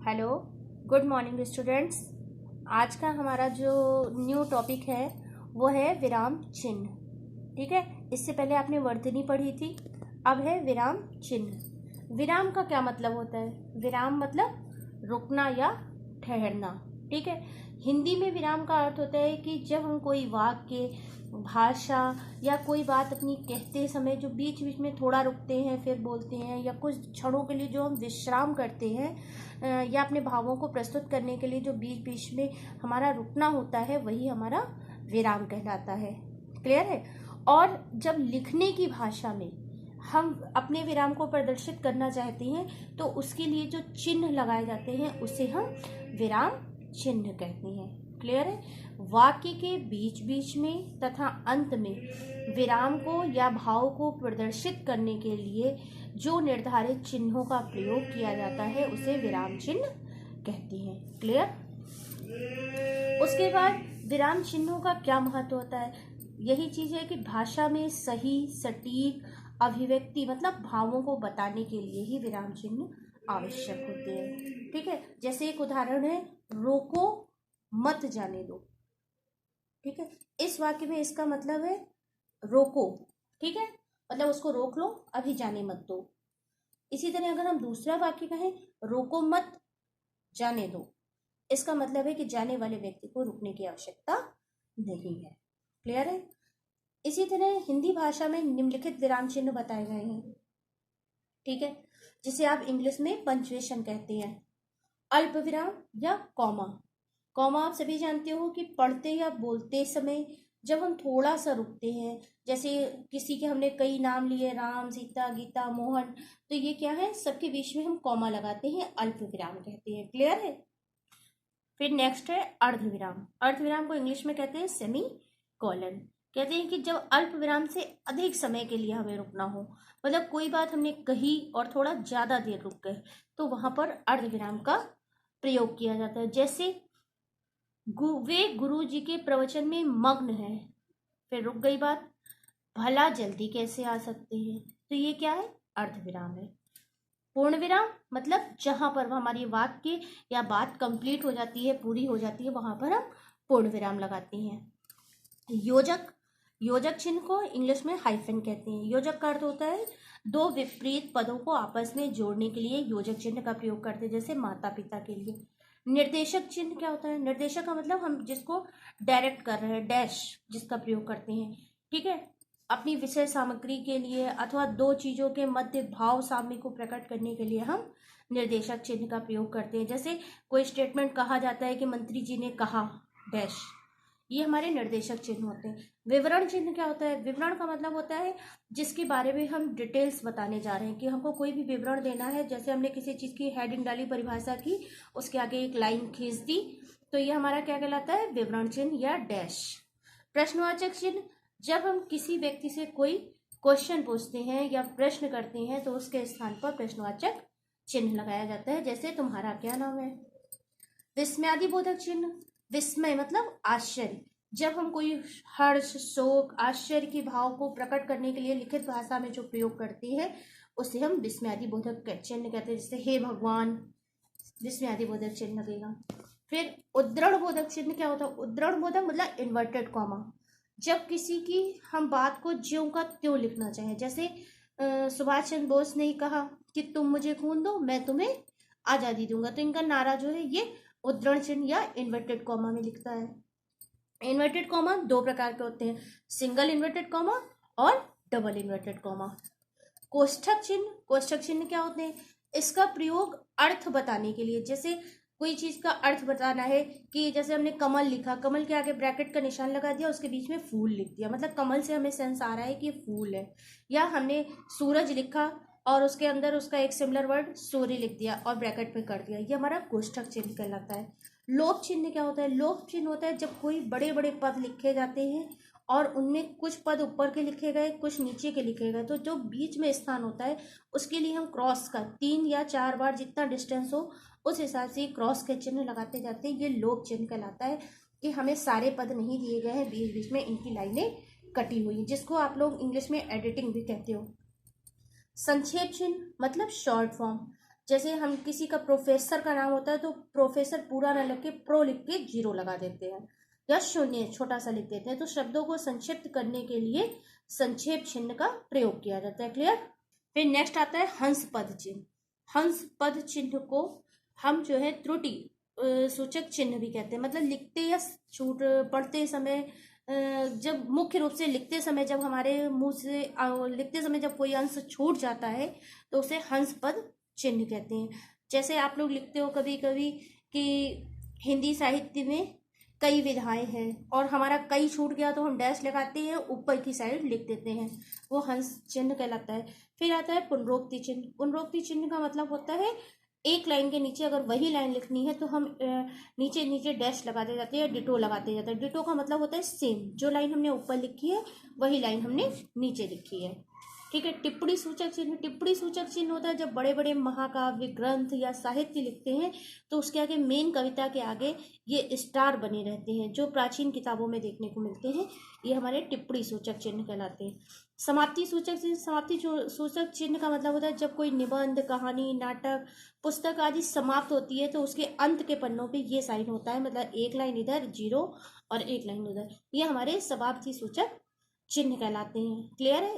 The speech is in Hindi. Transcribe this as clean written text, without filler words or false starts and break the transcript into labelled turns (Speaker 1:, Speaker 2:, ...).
Speaker 1: Hello, good morning students. आज का हमारा जो न्यू टॉपिक है वो है विराम चिन्ह। ठीक है, इससे पहले आपने वर्तनी पढ़ी थी, अब है विराम चिन्ह। विराम का क्या मतलब होता है? विराम मतलब रुकना या ठहरना। ठीक है, हिंदी में विराम का अर्थ होता है कि जब हम कोई वाक्य, भाषा या कोई बात अपनी कहते समय जो बीच बीच में थोड़ा रुकते हैं फिर बोलते हैं, या कुछ क्षणों के लिए जो हम विश्राम करते हैं, या अपने भावों को प्रस्तुत करने के लिए जो बीच बीच में हमारा रुकना होता है, वही हमारा विराम कहलाता है। क्लियर है? और जब लिखने की भाषा में हम अपने विराम को प्रदर्शित करना चाहते हैं तो उसके लिए जो चिन्ह लगाए जाते हैं उसे हम विराम चिन्ह कहते हैं। क्लियर है? वाक्य के बीच बीच में तथा अंत में विराम को या भाव को प्रदर्शित करने के लिए जो निर्धारित चिन्हों का प्रयोग किया जाता है उसे विराम चिन्ह कहते हैं। क्लियर? उसके बाद विराम चिन्हों का क्या महत्व होता है? यही चीज है कि भाषा में सही सटीक अभिव्यक्ति मतलब भावों को बताने के लिए ही विराम चिन्ह आवश्यक होते हैं। ठीक है, जैसे एक उदाहरण है, रोको मत जाने दो। ठीक है, इस वाक्य में इसका मतलब है रोको। ठीक है, मतलब उसको रोक लो, अभी जाने मत दो। इसी तरह अगर हम दूसरा वाक्य कहें, रोको मत जाने दो, इसका मतलब है कि जाने वाले व्यक्ति को रुकने की आवश्यकता नहीं है। क्लियर है? इसी तरह हिंदी भाषा में निम्नलिखित विराम चिन्ह बताए गए हैं। ठीक है, जिसे आप इंग्लिश में पंक्चुएशन कहते हैं। अल्प विराम या कॉमा। कॉमा आप सभी जानते हो कि पढ़ते या बोलते समय जब हम थोड़ा सा रुकते हैं, जैसे किसी के हमने कई नाम लिए, राम, सीता, गीता, मोहन, तो ये क्या है, सबके बीच में हम कॉमा लगाते हैं, अल्प विराम कहते हैं। क्लियर है? फिर नेक्स्ट है अर्धविराम। अर्धविराम को इंग्लिश में कहते हैं सेमी कॉलन। कहते हैं कि जब अल्प विराम से अधिक समय के लिए हमें रुकना हो, मतलब कोई बात हमने कही और थोड़ा ज्यादा देर रुक गए, तो वहां पर अर्धविराम का प्रयोग किया जाता है। जैसे वे गुरु जी के प्रवचन में मग्न है, फिर रुक गई बात, भला जल्दी कैसे आ सकते हैं, तो ये क्या है, अर्धविराम है। पूर्ण विराम मतलब जहां पर हमारी वाक्य या बात कंप्लीट हो जाती है, पूरी हो जाती है, वहां पर हम पूर्ण विराम लगाते हैं। योजक। योजक चिन्ह को इंग्लिश में हाइफन कहते हैं। योजक का अर्थ होता है दो विपरीत पदों को आपस में जोड़ने के लिए योजक चिन्ह का प्रयोग करते हैं, जैसे माता पिता के लिए। निर्देशक चिन्ह क्या होता है? निर्देशक का मतलब हम जिसको डायरेक्ट कर रहे हैं, डैश जिसका प्रयोग करते हैं। ठीक है, अपनी विषय सामग्री के लिए अथवा दो चीजों के मध्य भाव साम्य को प्रकट करने के लिए हम निर्देशक चिन्ह का प्रयोग करते हैं। जैसे कोई स्टेटमेंट कहा जाता है कि मंत्री जी ने कहा डैश, ये हमारे निर्देशक चिन्ह होते हैं। विवरण चिन्ह क्या होता है? विवरण का मतलब होता है जिसके बारे में हम डिटेल्स बताने जा रहे हैं, कि हमको कोई भी विवरण देना है, जैसे हमने किसी चीज की हेडिंग डाली, परिभाषा की, उसके आगे एक लाइन खींच दी, तो ये हमारा क्या कहलाता है, विवरण चिन्ह या डैश। प्रश्नवाचक चिन्ह, जब हम किसी व्यक्ति से कोई क्वेश्चन पूछते हैं या प्रश्न करते हैं तो उसके स्थान पर प्रश्नवाचक चिन्ह लगाया जाता है, जैसे तुम्हारा क्या नाम है। विस्मयादि बोधक चिन्ह। विस्मय मतलब आश्चर्य, जब हम कोई हर्ष, शोक, आश्चर्य के भाव को प्रकट करने के लिए लिखित भाषा में जो प्रयोग करते हैं उसे हम विस्मयादि बोधक चिन्ह कहते हैं। जैसे हे भगवान, विस्मयादि बोधक चिन्ह लगेगा। फिर उद्धरण बोधक चिन्ह क्या होता है? उद्धरण बोधक मतलब इन्वर्टेड कॉमा, जब किसी की हम बात को ज्यों का त्यों लिखना चाहें। जैसे सुभाष चंद्र बोस ने कहा कि तुम मुझे खून दो, मैं तुम्हें आजादी दूंगा, तो इनका नारा जो है ये उद्धरण चिन्ह या इन्वर्टेड कॉमा में लिखता है। इन्वर्टेड कॉमा दो प्रकार के होते हैं, सिंगल इन्वर्टेड कॉमा और डबल इन्वर्टेड कॉमा। कोष्ठक चिन्ह। कोष्ठक चिन्ह क्या होते हैं? इसका प्रयोग अर्थ बताने के लिए, जैसे कोई चीज का अर्थ बताना है, कि जैसे हमने कमल लिखा, कमल के आगे ब्रैकेट का निशान लगा दिया, उसके बीच में फूल लिख दिया, मतलब कमल से हमें सेंस आ रहा है कि फूल है। या हमने सूरज लिखा और उसके अंदर उसका एक सिमिलर वर्ड सूर्य लिख दिया और ब्रैकेट में कर दिया, ये हमारा कोष्ठक चिन्ह कहलाता है। लोप चिन्ह क्या होता है? लोप चिन्ह होता है जब कोई बड़े बड़े पद लिखे जाते हैं और उनमें कुछ पद ऊपर के लिखे गए, कुछ नीचे के लिखे गए, तो जो बीच में स्थान होता है उसके लिए हम क्रॉस का 3 या 4 बार जितना डिस्टेंस हो उस हिसाब से क्रॉस के चिन्ह लगाते जाते हैं। ये लोप चिन्ह कहलाता है कि हमें सारे पद नहीं दिए गए हैं, बीच बीच में इनकी लाइनें कटी हुई, जिसको आप लोग इंग्लिश में एडिटिंग भी कहते हो। संक्षेप चिन्ह मतलब शॉर्ट फॉर्म, जैसे हम किसी का प्रोफेसर का नाम होता है तो प्रोफेसर पूरा ना लिख के प्रो लिख के जीरो लगा देते हैं, या शून्य छोटा सा लिख देते हैं। तो शब्दों को संक्षिप्त करने के लिए संक्षेप चिन्ह का प्रयोग किया जाता है। क्लियर। फिर नेक्स्ट आता है हंस पद चिन्ह। हंस पद चिन्ह को हम जो है त्रुटि सूचक चिन्ह भी कहते हैं। मतलब लिखते या छूट पढ़ते समय जब मुख्य रूप से लिखते समय जब हमारे मुंह से लिखते समय जब कोई अंश छूट जाता है तो उसे हंस पद चिन्ह कहते हैं। जैसे आप लोग लिखते हो कभी कभी कि हिंदी साहित्य में कई विधाएं हैं और हमारा कई छूट गया तो हम डैश लगाते हैं, ऊपर की साइड लिख देते हैं, वो हंस चिन्ह कहलाता है। फिर आता है पुनरोक्ति चिन्ह। पुनरोक्ति चिन्ह का मतलब होता है एक लाइन के नीचे अगर वही लाइन लिखनी है तो हम नीचे नीचे डैश लगाते जाते हैं, डिटो लगाते जाते हैं। डिटो का मतलब होता है सेम, जो लाइन हमने ऊपर लिखी है वही लाइन हमने नीचे लिखी है। ठीक है। टिप्पणी सूचक चिन्ह। टिप्पणी सूचक चिन्ह होता है जब बड़े बड़े महाकाव्य ग्रंथ या साहित्य लिखते हैं तो उसके आगे मेन कविता के आगे ये स्टार बने रहते हैं, जो प्राचीन किताबों में देखने को मिलते हैं। ये हमारे टिप्पणी सूचक चिन्ह कहलाते हैं। समाप्ति सूचक चिन्ह। समाप्ति सूचक चिन्ह का मतलब होता है जब कोई निबंध, कहानी, नाटक, पुस्तक आदि समाप्त होती है तो उसके अंत के पन्नों पे ये साइन होता है, मतलब एक लाइन इधर जीरो और एक लाइन उधर। ये हमारे समाप्ति सूचक चिन्ह कहलाते हैं। क्लियर है।